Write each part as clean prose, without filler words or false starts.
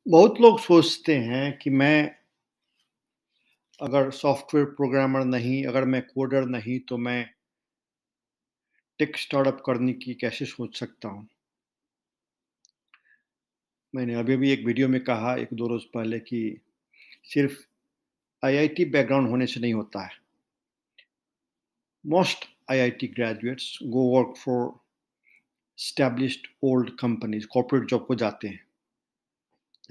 बहुत लोग सोचते हैं कि मैं अगर सॉफ्टवेयर प्रोग्रामर नहीं, अगर मैं कोडर नहीं, तो मैं टेक स्टार्टअप करने की कैसे सोच सकता हूँ। मैंने अभी भी एक वीडियो में कहा 1-2 रोज़ पहले कि सिर्फ़ आईआईटी बैकग्राउंड होने से नहीं होता है। Most IIT graduates go work for established old companies, corporate job को जाते हैं।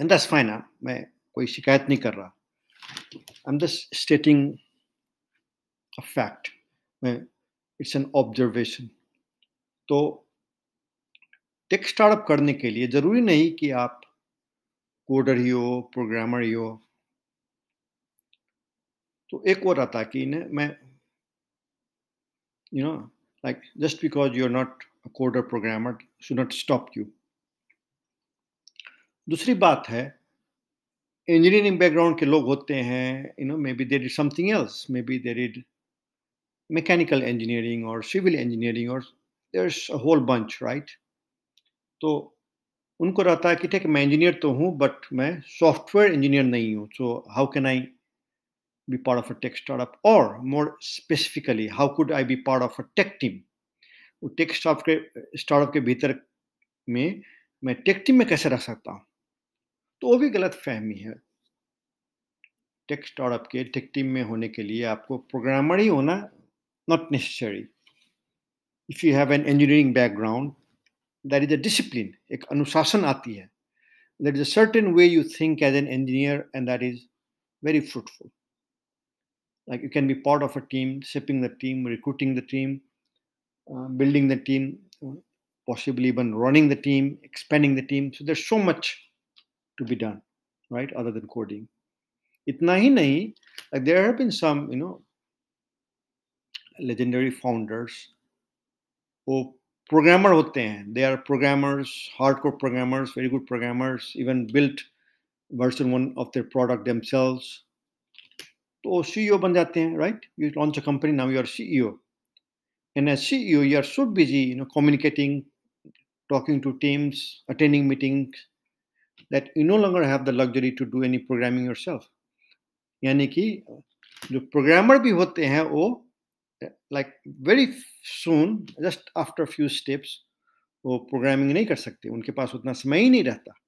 And that's fine. मैं कोई शिकायत नहीं कर रहा। I am just stating a fact. मैं इट्स एन ऑब्जर्वेशन। तो टेक स्टार्टअप करने के लिए ज़रूरी नहीं कि आप कोडर ही हो, प्रोग्रामर ही हो। तो एक और आता है कि न मैं you know like just because you are not a coder programmer should not stop you. दूसरी बात है, इंजीनियरिंग बैकग्राउंड के लोग होते हैं, maybe they did something else, maybe they did mechanical engineering और सिविल इंजीनियरिंग और there is a whole bunch, right? तो उनको रहता है कि ठीक है, मैं इंजीनियर तो हूँ बट मैं सॉफ्टवेयर इंजीनियर नहीं हूँ। So how can I be part of a tech startup, or more specifically how could I be part of a tech team? वो टेक स्टार्टअप के भीतर में मैं टेक टीम में कैसे रह सकता हूँ? तो वो भी गलत फहमी है। टेक स्टार्टअप के टेक टीम में होने के लिए आपको प्रोग्रामर ही होना not necessary. If you have an engineering background, that is a discipline, एक अनुशासन आती है। There is a certain way you think as an engineer and that is very fruitful. Like you can be part of a team, shaping the team, recruiting the team, building the team, possibly even running the team, expanding the team. So there's so much to be done, right? Other than coding. Itna hi nahi, like there have been some, legendary founders वो programmer होते हैं. They are programmers, hardcore programmers, very good programmers, even built version 1 of their product themselves. तो CEO बन जाते हैं, right? You launch a company, now you are CEO. And as CEO, you are so busy, communicating, talking to teams, attending meetings, that you no longer have the luxury to do any programming yourself. यानी कि जो programmer भी होते हैं वो like very soon, just after few steps वो programming नहीं कर सकते, उनके पास उतना समय ही नहीं रहता।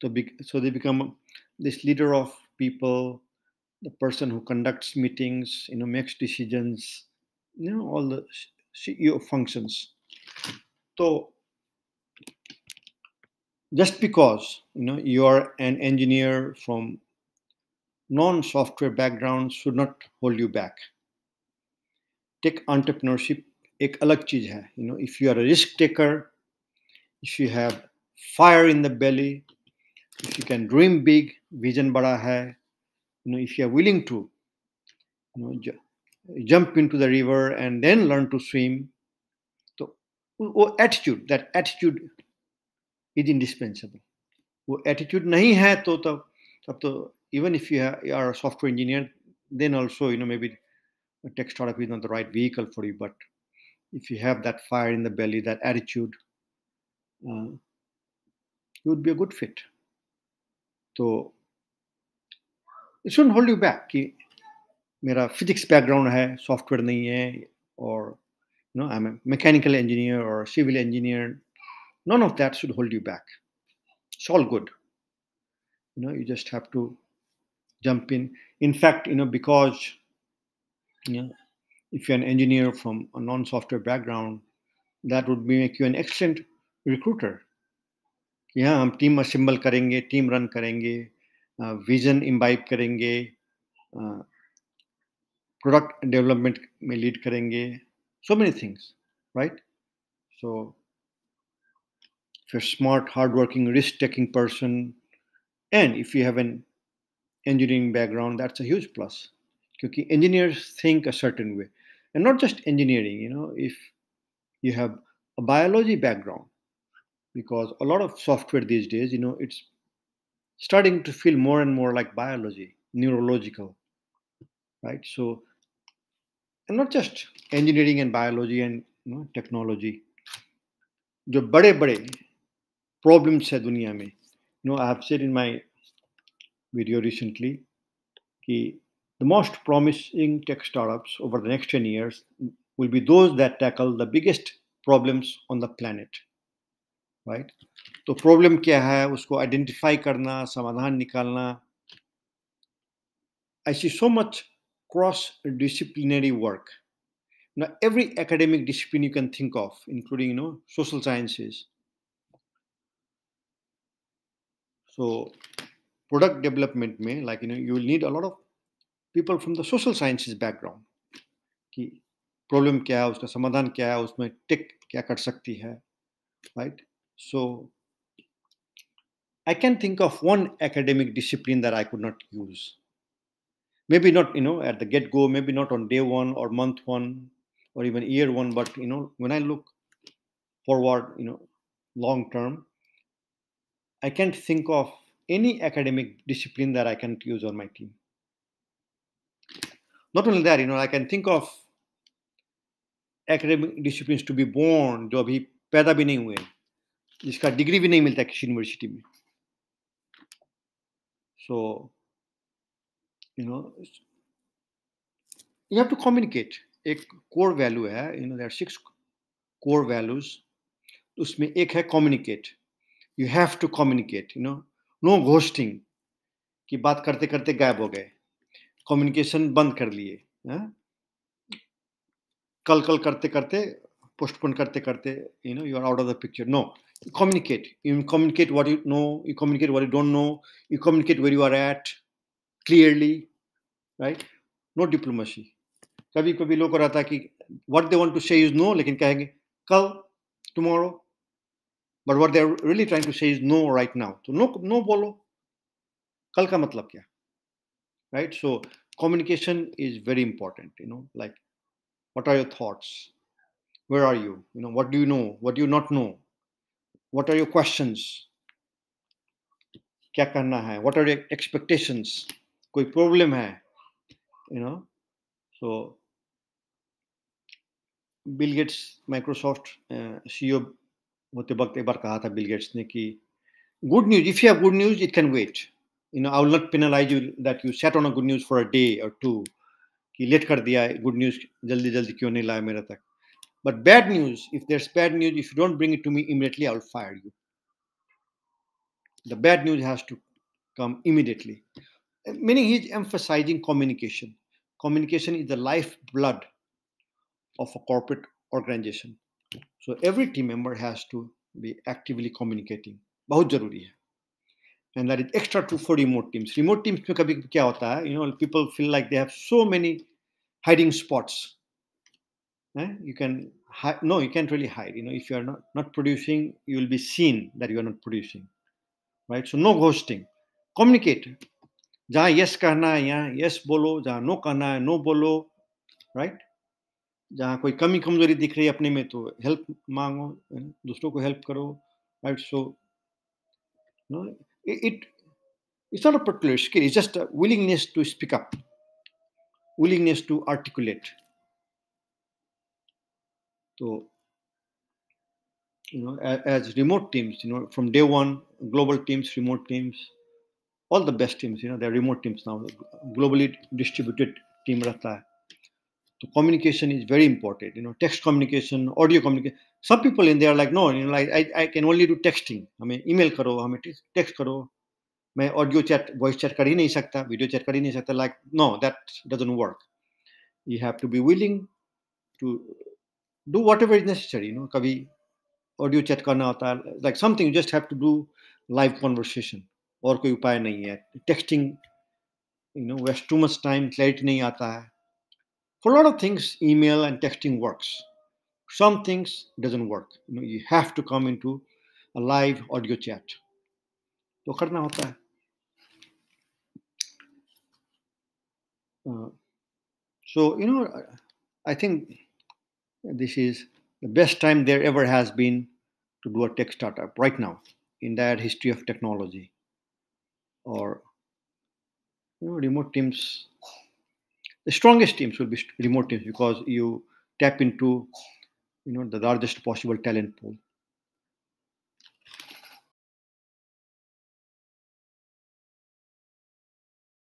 तो so they become this leader of people, the person who conducts meetings, makes decisions, all the CEO functions. So just because you are an engineer from non-software background should not hold you back. Tech entrepreneurship एक अलग चीज है. If you are a risk taker, if you have fire in the belly, if you can dream big, vision बड़ा है, if you are willing to you know, jump into the river and then learn to swim, तो वो attitude is indispensable. वो attitude नहीं है तो तब तो even if you are a software engineer, then also maybe a tech startup is not the right vehicle for you. But if you have that fire in the belly, that attitude, you would be a good fit. So it shouldn't hold you back कि मेरा physics background है, software नहीं है, or I'm a mechanical engineer or civil engineer. None of that should hold you back. It's all good. You just have to jump in. In fact, because you know, if you're an engineer from a non-software background, that would make you an excellent recruiter. कि हाँ, हम team assemble करेंगे, team run करेंगे, vision imbibe करेंगे, product development में lead करेंगे, so many things, right? So if you smart, hard working, risk taking person, and if you have N engineering background, that's a huge plus. Because engineers think a certain way, and not just engineering. If you have a biology background, because a lot of software these days, it's starting to feel more and more like biology, neurological, right? So, and not just engineering and biology and technology. जो बड़े बड़े problems है दुनिया में, I have said in my video recently that the most promising tech startups over the next 10 years will be those that tackle the biggest problems on the planet, right? तो problem क्या है उसको identify करना, समाधान निकालना. I see so much cross disciplinary work. Every academic discipline you can think of, including social sciences. So product development may, like you will need a lot of people from the social sciences background. कि problem क्या है, उसका समाधान क्या है, उसमें take क्या कर सकती है, right? So I can think of one academic discipline that I could not use. Maybe not, at the get go, maybe not on day one or month one or even year one, but when I look forward, long term, I can't think of any academic discipline that I can't use on my team. Not only that, I can think of academic disciplines to be born जो अभी पैदा भी नहीं हुए, जिसका degree भी नहीं मिलता किसी यूनिवर्सिटी में. So you have to communicate. एक core value है, there are 6 core values. उसमें एक है communicate. You have to communicate. No ghosting कि बात करते करते गायब हो गए, communication बंद कर लिए, कल करते करते postpone करते करते you are out of the picture. No, you communicate what you know, you communicate what you don't know, you communicate where you are at clearly, right? No diplomacy. कभी कभी लोग को रहता है कि what they want to say is no, लेकिन कहेंगे कल, tomorrow, but what they are really trying to say is no right now. तो no बोलो, कल का मतलब क्या, right? So communication is very important. Like what are your thoughts, where are you, what do you know, what do you not know, what are your questions, क्या करना है, what are your expectations, कोई problem है, so Bill Gates Microsoft CEO होते वक्त एक बार कहा था बिल गेट्स ने कि good news, if you have good news it can wait. I will not penalise you that you sat on a good news for a day और टू कि लेट कर दिया है गुड न्यूज, जल्दी जल्दी क्यों नहीं लाया मेरे तक. But bad news, if there is bad news, if you don't bring it to me immediately I will fire you. The bad news has to come immediately. Meaning he's emphasizing communication. Communication is the lifeblood of a corporate organization. So every team member has to be actively communicating. बहुत जरूरी है. And that is extra true for remote teams. Remote teams में कभी क्या होता है, people feel like they have so many hiding spots. You can no, you can't really hide. If you are not producing, you will be seen that you are not producing, right? So no ghosting. Communicate. जहाँ yes कहना है यहाँ yes बोलो, जहाँ no कहना है no बोलो, right? जहाँ कोई कमी कमजोरी दिख रही है अपने में तो हेल्प मांगो, दूसरों को हेल्प करो, right? So it's not a particular skill, it's just a willingness to speak up, willingness to articulate. So as remote teams, from day one, global teams, remote teams, all the best teams, they're remote teams now, globally distributed team रहता है. So communication is very important. Text communication, audio communication. Some people in there are like, no, like I can only do texting. हमें email करो, हमें text करो. मैं audio chat, voice chat कर ही नहीं सकता, video chat कर ही नहीं सकता. Like, no, that doesn't work. You have to be willing to do whatever is necessary. कभी audio chat करना होता है, like something you just have to do live conversation. और कोई उपाय नहीं है. Texting, waste too much time, clarity नहीं आता है. For a lot of things, email and texting works. Some things doesn't work. You have to come into a live audio chat. तो करना होता है. So I think this is the best time there ever has been to do a tech startup right now in that history of technology. Or remote teams. The strongest teams will be remote teams because you tap into the largest possible talent pool.